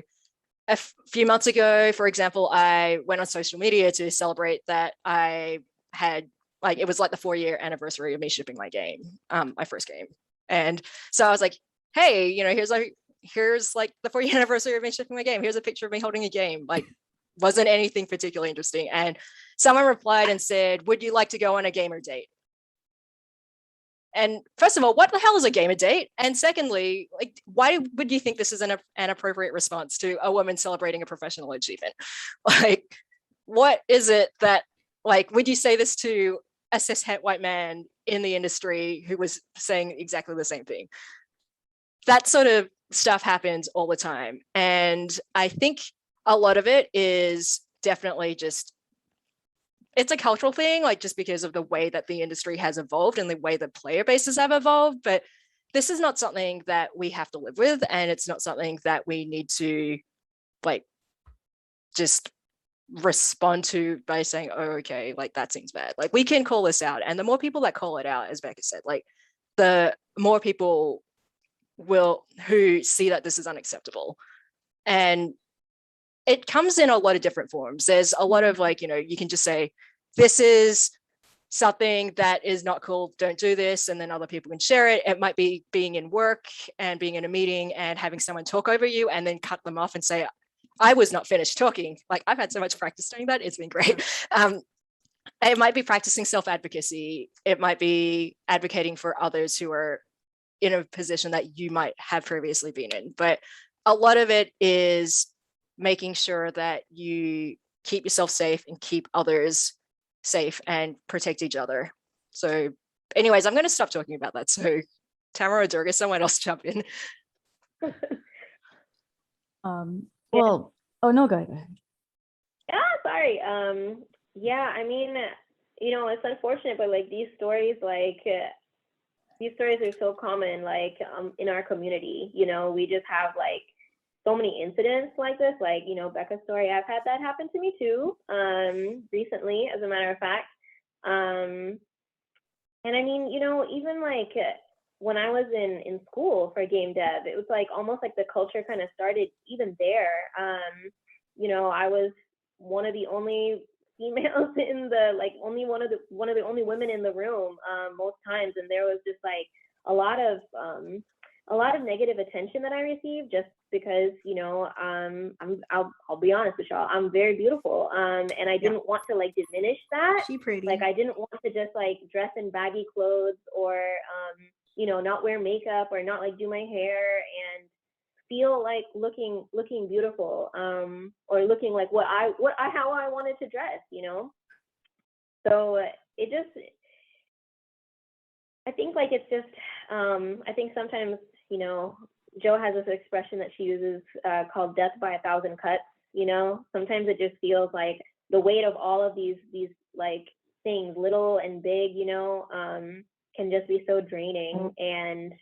a few months ago, for example, I went on social media to celebrate that I had, like, it was like the 4-year anniversary of me shipping my game, my first game. And so I was like, hey, here's like the 4-year anniversary of me shipping my game. Here's a picture of me holding a game. Like, wasn't anything particularly interesting. And someone replied and said, would you like to go on a gamer date? And first of all, what the hell is a gamer date? And secondly, like, why would you think this is an appropriate response to a woman celebrating a professional achievement? Like, what is it that, like, would you say this to a cishet white man in the industry who was saying exactly the same thing? That sort of stuff happens all the time. And I think a lot of it is definitely just, it's a cultural thing, like, just because of the way that the industry has evolved and the way the player bases have evolved. But this is not something that we have to live with, and it's not something that we need to, like, just respond to by saying, oh, okay, like, that seems bad. Like, we can call this out, and the more people that call it out, as Becca said, like, the more people who see that this is unacceptable. And it comes in a lot of different forms. There's a lot of, like, you can just say, this is something that is not cool, don't do this, and then other people can share it. It might be being in work and being in a meeting and having someone talk over you and then cut them off and say, I was not finished talking. Like, I've had so much practice doing that, it's been great. It might be practicing self-advocacy. It might be advocating for others who are in a position that you might have previously been in. But a lot of it is making sure that you keep yourself safe and keep others safe and protect each other. So anyways, I'm going to stop talking about that. So Tamara or Durga, someone else jump in. Well, oh no, go ahead. Yeah, sorry. Yeah, I mean, it's unfortunate, but like these stories are so common, like in our community. We just have like so many incidents like this, like, Becca's story. I've had that happen to me too, recently, as a matter of fact. And I mean, even like when I was in school for game dev, it was like almost like the culture kind of started even there. I was one of the only females in the, like, only one of the only women in the room most times, and there was just like a lot of negative attention that I received just because, I'll be honest with y'all, I'm very beautiful, and I didn't want to like diminish that. She pretty. Like, I didn't want to just like dress in baggy clothes or not wear makeup or not like do my hair and feel like looking beautiful, or looking like how I wanted to dress, So it just, I think like it's just, I think sometimes, Jo has this expression that she uses called death by 1,000 cuts, sometimes it just feels like the weight of all of these like things, little and big, can just be so draining. And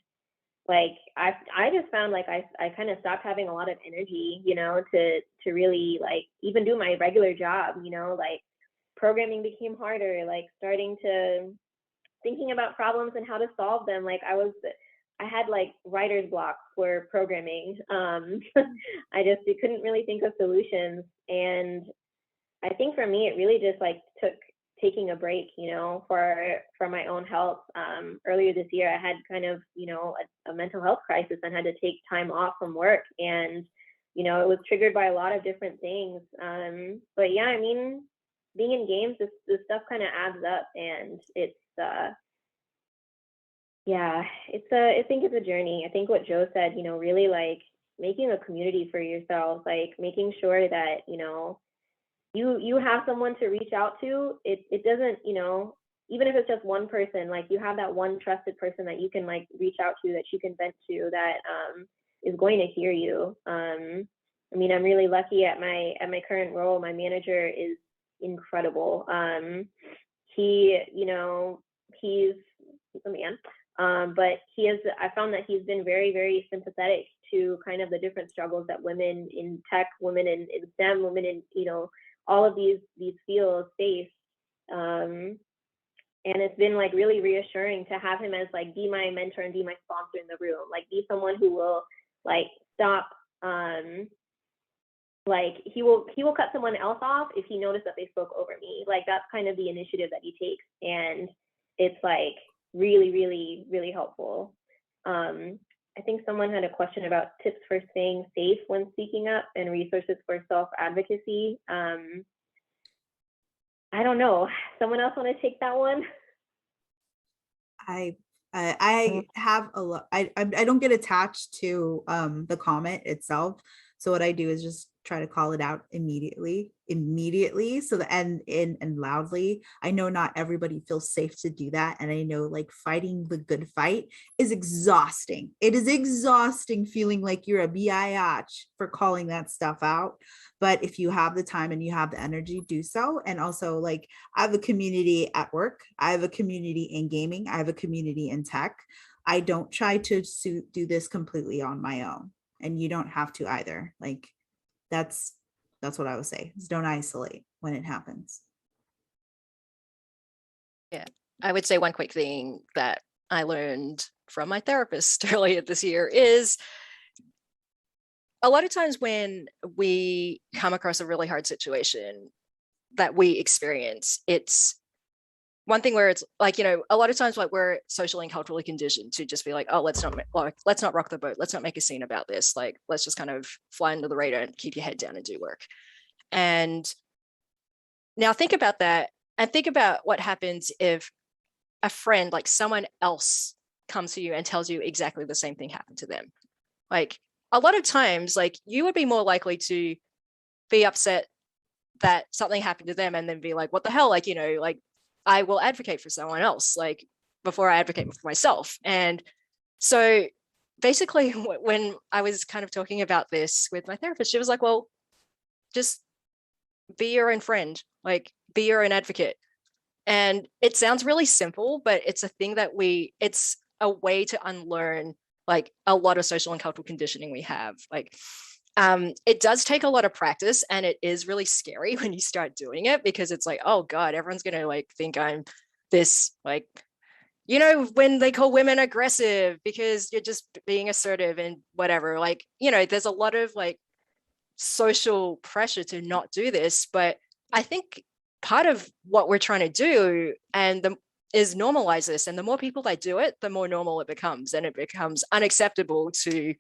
like, I just found like I kind of stopped having a lot of energy, to really like even do my regular job, like programming became harder, like starting to thinking about problems and how to solve them. Like I had like writer's block for programming. I couldn't really think of solutions. And I think for me, it really just like took taking a break, for my own health. Earlier this year, I had kind of, a mental health crisis and had to take time off from work. And, it was triggered by a lot of different things. But yeah, I mean, being in games, this stuff kind of adds up, and it's, I think it's a journey. I think what Jo said, really like making a community for yourself, like making sure that, you have someone to reach out to. It doesn't, even if it's just one person, like you have that one trusted person that you can like reach out to, that you can vent to, that is going to hear you. I mean, I'm really lucky at my current role. My manager is incredible. He's a man. But I found that he's been very, very sympathetic to kind of the different struggles that women in tech, women in STEM, women in, all of these fields face. And it's been like really reassuring to have him as like, be my mentor and be my sponsor in the room, like be someone who will like stop, like he will cut someone else off if he noticed that they spoke over me. Like that's kind of the initiative that he takes. And it's like really, really, really helpful. I think someone had a question about tips for staying safe when speaking up and resources for self-advocacy. I don't know. Someone else want to take that one? I have a lot. I don't get attached to the comment itself. So what I do is just try to call it out immediately, so that and loudly. I know not everybody feels safe to do that, and I know like fighting the good fight is exhausting. It is exhausting feeling like you're a biatch for calling that stuff out. But if you have the time and you have the energy, do so. And also, like, I have a community at work, I have a community in gaming, I have a community in tech. I don't try to do this completely on my own, and you don't have to either. Like, that's what I would say, is don't isolate when it happens. Yeah, I would say one quick thing that I learned from my therapist earlier this year is a lot of times when we come across a really hard situation that we experience, it's one thing where it's like, a lot of times like we're socially and culturally conditioned to just be like, oh, let's not rock the boat. Let's not make a scene about this. Like, let's just kind of fly under the radar and keep your head down and do work. And now think about that, and think about what happens if a friend, like someone else, comes to you and tells you exactly the same thing happened to them. Like, a lot of times, like, you would be more likely to be upset that something happened to them and then be like, what the hell? Like, like, I will advocate for someone else, like, before I advocate for myself. And so basically when I was kind of talking about this with my therapist, she was like, well, just be your own friend, like be your own advocate. And it sounds really simple, but it's a thing that it's a way to unlearn like a lot of social and cultural conditioning we have. Like, it does take a lot of practice, and it is really scary when you start doing it, because it's like, oh God, everyone's going to like think I'm this, like, when they call women aggressive because you're just being assertive and whatever, like, there's a lot of like social pressure to not do this. But I think part of what we're trying to do is normalize this. And the more people that do it, the more normal it becomes, and it becomes unacceptable to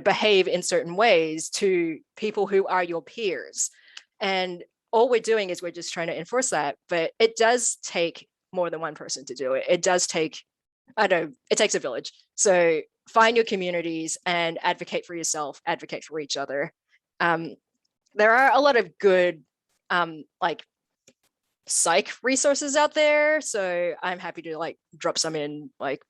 behave in certain ways to people who are your peers. And all we're doing is we're just trying to enforce that. But it does take more than one person to do it. It does take I know it takes a village. So find your communities and advocate for yourself, advocate for each other. There are a lot of good like psych resources out there. So I'm happy to like drop some in like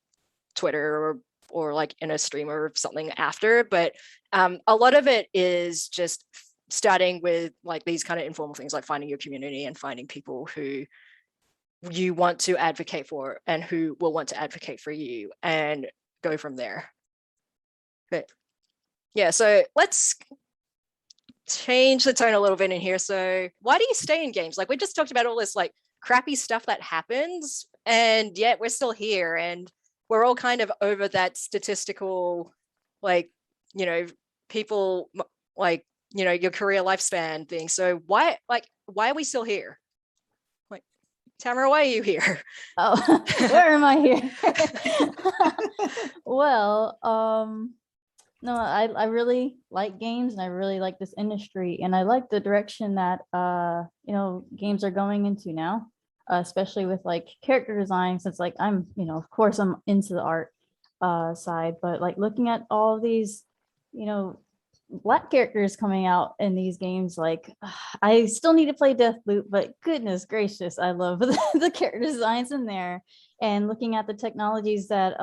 Twitter or like in a stream or something after. But a lot of it is just starting with like these kind of informal things like finding your community and finding people who you want to advocate for and who will want to advocate for you and go from there. But yeah, so let's change the tone a little bit in here. So why do you stay in games? Like we just talked about all this like crappy stuff that happens, and yet we're still here and we're all kind of over that statistical, like, you know, people like, you know, your career lifespan thing. So why are we still here? Like, Tamara, why are you here? Oh, where am I here? Well, no, I really like games and I really like this industry and I like the direction that you know, games are going into now, especially with like character design, since like I'm, you know, of course I'm into the art side, but like looking at all of these, you know, Black characters coming out in these games, like I still need to play Deathloop, but goodness gracious, I love the character designs in there. And looking at the technologies that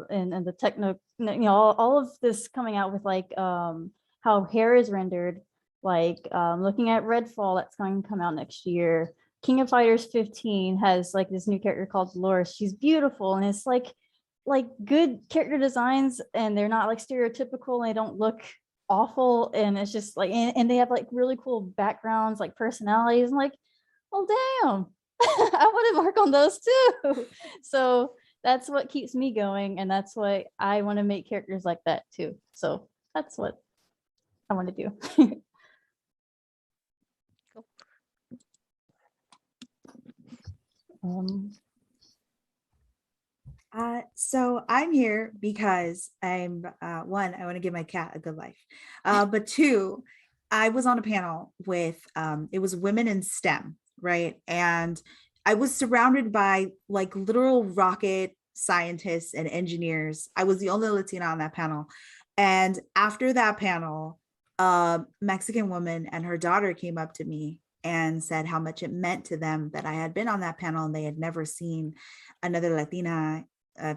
and the techno, you know, all of this coming out with like how hair is rendered, like looking at Redfall that's going to come out next year. King of Fighters 15 has like this new character called Dolores. She's beautiful and it's like good character designs and they're not like stereotypical and they don't look awful, and it's just like and they have like really cool backgrounds, like personalities. I'm like, oh damn, I want to work on those too. So that's what keeps me going, and that's why I want to make characters like that too. So that's what I want to do. um So I'm here because I'm one, I want to give my cat a good life. But two, I was on a panel with it was women in STEM, right? And I was surrounded by like literal rocket scientists and engineers. I was the only Latina on that panel. And after that panel, a Mexican woman and her daughter came up to me and said how much it meant to them that I had been on that panel and they had never seen another Latina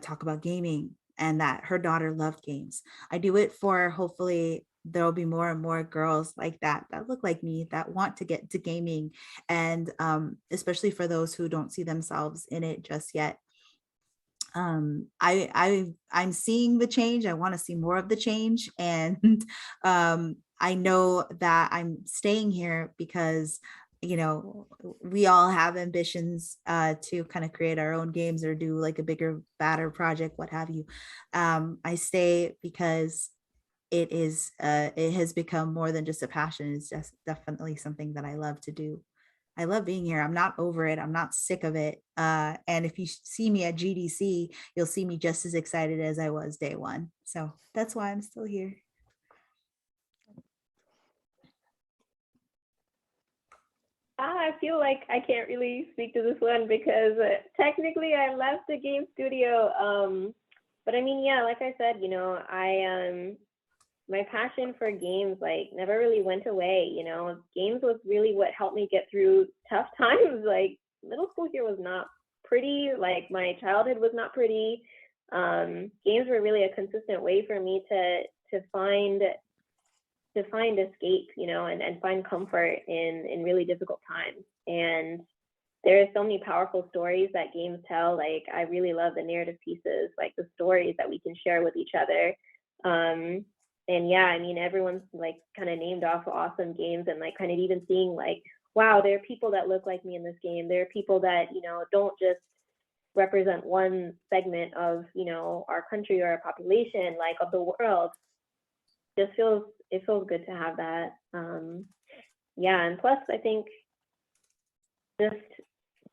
talk about gaming, and that her daughter loved games. I do it for hopefully there'll be more and more girls like that look like me that want to get to gaming, and especially for those who don't see themselves in it just yet. I'm seeing the change. I want to see more of the change, and I know that I'm staying here because you know we all have ambitions to kind of create our own games or do like a bigger, badder project, what have you. I stay because it has become more than just a passion. It's just definitely something that I love to do. I love being here. I'm not over it. I'm not sick of it. And if you see me at GDC, you'll see me just as excited as I was day one. So that's why I'm still here. I feel like I can't really speak to this one because technically I left the game studio. But I mean, yeah, like I said, you know, my passion for games like never really went away. You know, games was really what helped me get through tough times. Like middle school here was not pretty. Like my childhood was not pretty. Games were really a consistent way for me to find escape, you know, and find comfort in really difficult times. And there are so many powerful stories that games tell. Like I really love the narrative pieces, like the stories that we can share with each other. And yeah, I mean, everyone's like kind of named off awesome games, and like kind of even seeing like, wow, there are people that look like me in this game. There are people that, you know, don't just represent one segment of, you know, our country or our population, like of the world. It feels good to have that. Yeah, and plus I think just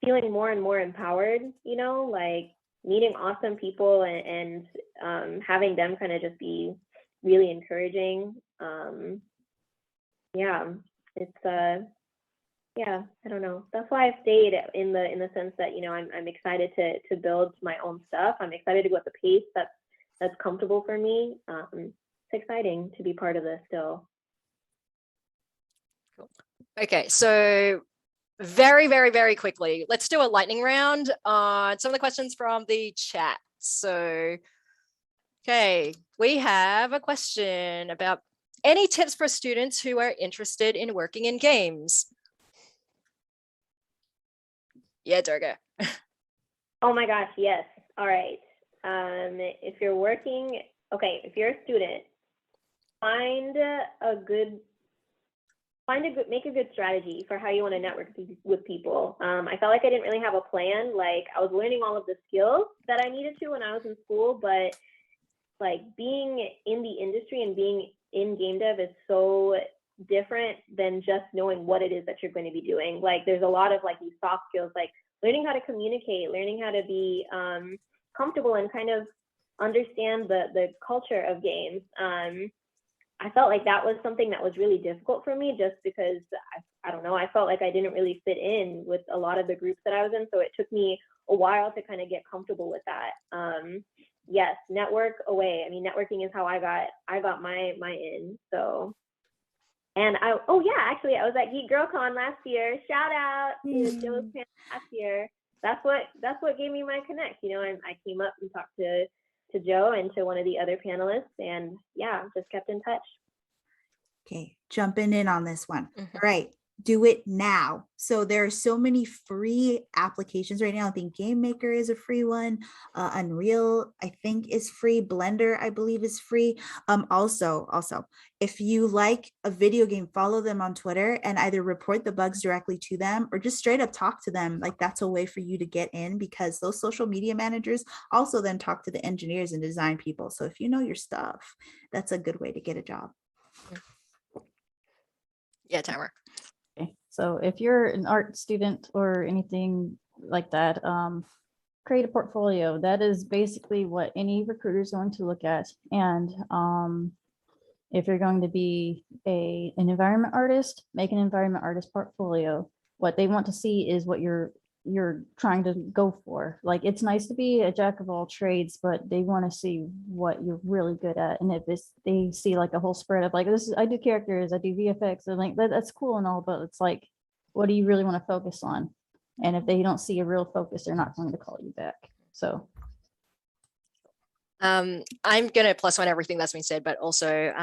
feeling more and more empowered, you know, like meeting awesome people and having them kind of just be really encouraging. Yeah, it's yeah, I don't know. That's why I've stayed in the sense that, you know, I'm excited to build my own stuff. I'm excited to go at the pace that's comfortable for me. It's exciting to be part of this still. Cool. Okay, so very, very, very quickly, let's do a lightning round on some of the questions from the chat. So, okay, we have a question about any tips for students who are interested in working in games? Yeah, Durga. Oh my gosh, yes. All right. If you're working, if you're a student, make a good strategy for how you want to network with people. I felt like I didn't really have a plan. Like, I was learning all of the skills that I needed to when I was in school, but like being in the industry and being in game dev is so different than just knowing what it is that you're going to be doing. Like, there's a lot of like these soft skills, like learning how to communicate, learning how to be comfortable and kind of understand the culture of games. I felt like that was something that was really difficult for me, just because I don't know, I felt like I didn't really fit in with a lot of the groups that I was in. So it took me a while to kind of get comfortable with that. Yes, network away. I mean, networking is how I got my in. So, and actually I was at Geek Girl Con last year. Shout out to Joe's panel last year. That's what gave me my connect. You know, I came up and talked to Joe and to one of the other panelists, and yeah, just kept in touch. Okay, jumping in on this one. All right, do it now. So there are so many free applications right now. I think Game Maker is a free one. Unreal, I think, is free. Blender, I believe, is free. Also, if you like a video game, follow them on Twitter and either report the bugs directly to them or just straight up talk to them. Like, that's a way for you to get in, because those social media managers also then talk to the engineers and design people. So if you know your stuff, that's a good way to get a job. Yeah, Tamara. Okay. So if you're an art student or anything like that, create a portfolio. That is basically what any recruiter is going to look at. And if you're going to be an environment artist, make an environment artist portfolio. What they want to see is what you're trying to go for. Like, it's nice to be a jack of all trades, but they want to see what you're really good at. And if they see like a whole spread of like, I do characters, I do VFX, and like that's cool and all, but it's like, what do you really want to focus on? And if they don't see a real focus, they're not going to call you back. So I'm going to plus one everything that's been said, but also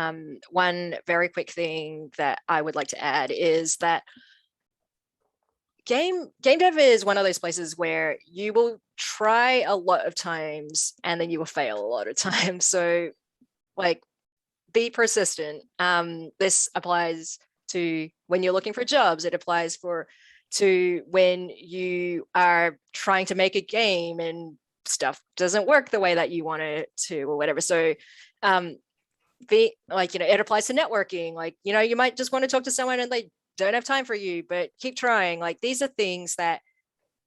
one very quick thing that I would like to add is that game dev is one of those places where you will try a lot of times and then you will fail a lot of times. So, like, be persistent. This applies to when you're looking for jobs. It applies to when you are trying to make a game and stuff doesn't work the way that you want it to or whatever. So be like, it applies to networking. Like, you might just want to talk to someone and they don't have time for you, but keep trying. Like, these are things that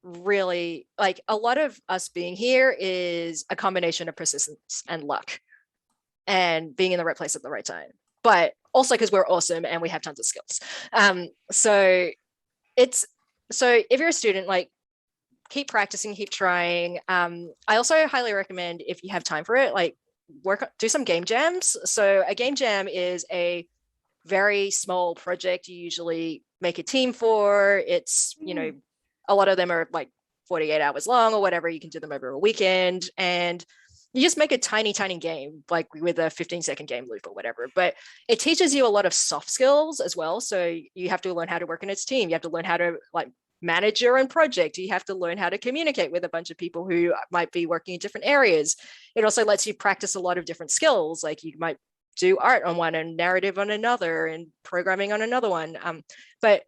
really, like, a lot of us being here is a combination of persistence and luck and being in the right place at the right time, but also because we're awesome and we have tons of skills. So if you're a student, like, keep practicing, keep trying. I also highly recommend, if you have time for it, like, do some game jams. So a game jam is a very small project you usually make a team for. It's, a lot of them are like 48 hours long or whatever. You can do them over a weekend, and you just make a tiny game, like with a 15-second game loop or whatever. But it teaches you a lot of soft skills as well. So you have to learn how to work in its team. You have to learn how to, like, manage your own project. You have to learn how to communicate with a bunch of people who might be working in different areas. It also lets you practice a lot of different skills. Like, you might do art on one and narrative on another and programming on another one. But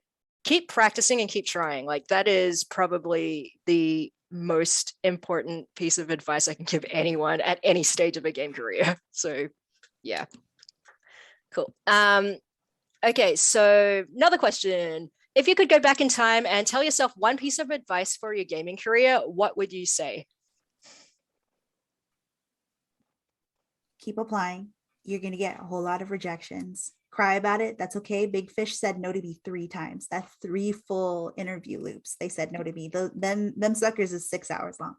keep practicing and keep trying. Like, that is probably the most important piece of advice I can give anyone at any stage of a game career. So yeah, cool. Okay, so another question. If you could go back in time and tell yourself one piece of advice for your gaming career, what would you say? Keep applying. You're going to get a whole lot of rejections. cry about it, that's okay. Big Fish said no to me 3 times. That's 3 full interview loops. They said no to me. Them suckers is 6 hours long.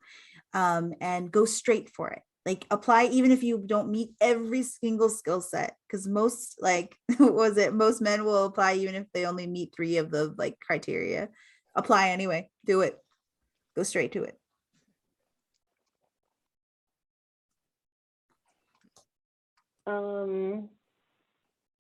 And go straight for it. Like apply even if you don't meet every single skill set, because most most men will apply even if they only meet 3 of the like criteria. Apply anyway. Do it. Go straight to it.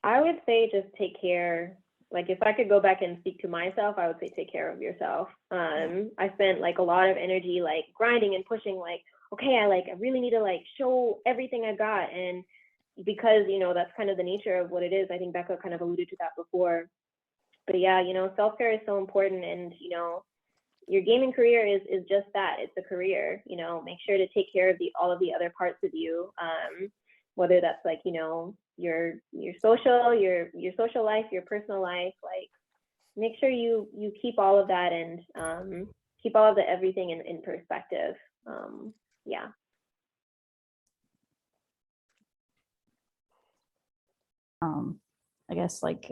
I would say just take care. Like if I could go back and speak to myself, I would say take care of yourself. I spent like a lot of energy like grinding and pushing, like, okay, I really need to like show everything I got. And because, you know, that's kind of the nature of what it is. I think Becca kind of alluded to that before. But yeah, you know, self-care is so important. And, you know, your gaming career is just that. It's a career. You know, make sure to take care of all of the other parts of you. Whether that's like, you know, your social life, your personal life, like make sure you keep all of that and keep all of the everything in perspective. Yeah. I guess like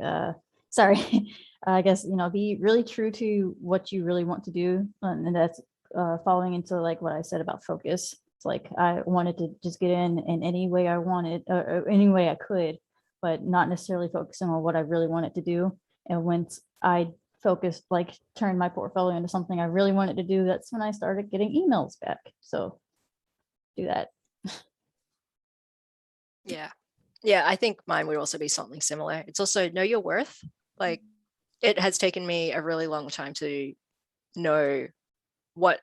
sorry, I guess, you know, be really true to what you really want to do, and that's following into like what I said about focus. It's like I wanted to just get in any way I wanted, or any way I could, but not necessarily focusing on what I really wanted to do. And once I focused, like turned my portfolio into something I really wanted to do, that's when I started getting emails back. So do that. Yeah, I think mine would also be something similar. It's also know your worth. Like it has taken me a really long time to know what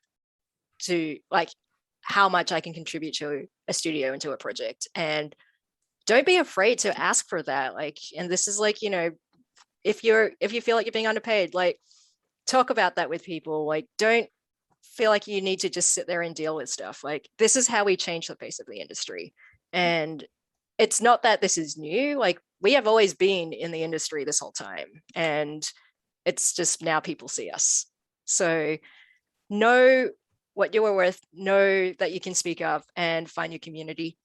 to like, how much I can contribute to a studio and to a project. And don't be afraid to ask for that. Like, and this is like, you know, if you feel like you're being underpaid, like talk about that with people. Like, don't feel like you need to just sit there and deal with stuff. Like, this is how we change the face of the industry. And it's not that this is new. Like, we have always been in the industry this whole time. And it's just now people see us. So know what you are worth, know that you can speak up and find your community.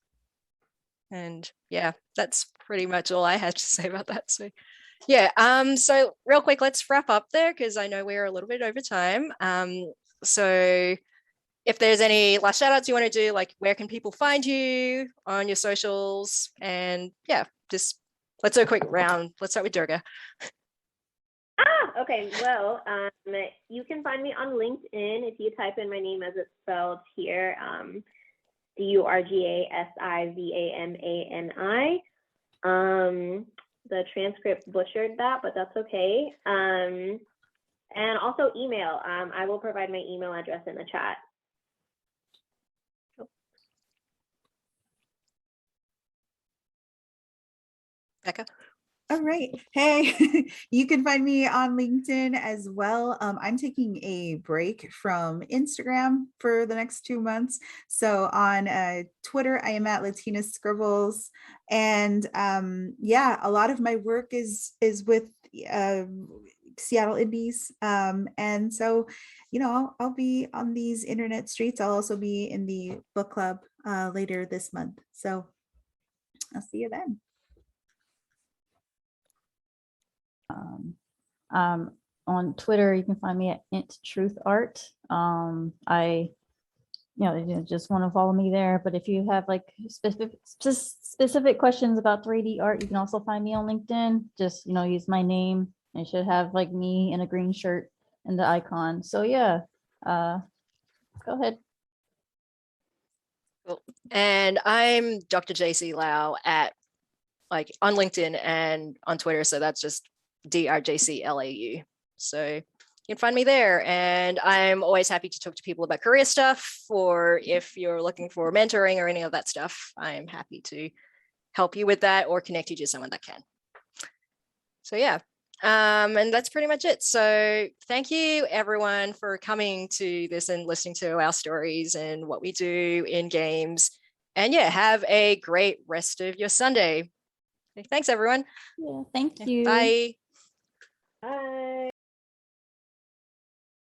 And yeah, that's pretty much all I had to say about that. So yeah, so real quick, let's wrap up there because I know we're a little bit over time. So if there's any last shout outs you want to do, like where can people find you on your socials? And yeah, just let's do a quick round. Let's start with Durga. Okay, well, you can find me on LinkedIn if you type in my name as it's spelled here, DurgaSivamani. The transcript butchered that, but that's okay. And also email. I will provide my email address in the chat. Becca? All right. Hey, you can find me on LinkedIn as well. I'm taking a break from Instagram for the next 2 months. So on Twitter, I am at Latina Scribbles. And yeah, a lot of my work is with Seattle Indies. And so, you know, I'll be on these internet streets. I'll also be in the book club later this month. So I'll see you then. On Twitter, you can find me at @IntTruthArt. I just want to follow me there. But if you have like specific questions about 3D art, you can also find me on LinkedIn. Just, you know, use my name. It should have like me in a green shirt and the icon. So yeah, go ahead. Cool. And I'm Dr. JC Lau at like on LinkedIn and on Twitter. So that's just DRJCLAU. So you can find me there. And I'm always happy to talk to people about career stuff, or if you're looking for mentoring or any of that stuff, I'm happy to help you with that or connect you to someone that can. So yeah, and that's pretty much it. So thank you everyone for coming to this and listening to our stories and what we do in games. And yeah, have a great rest of your Sunday. Thanks everyone. Yeah, thank you. Bye. Bye.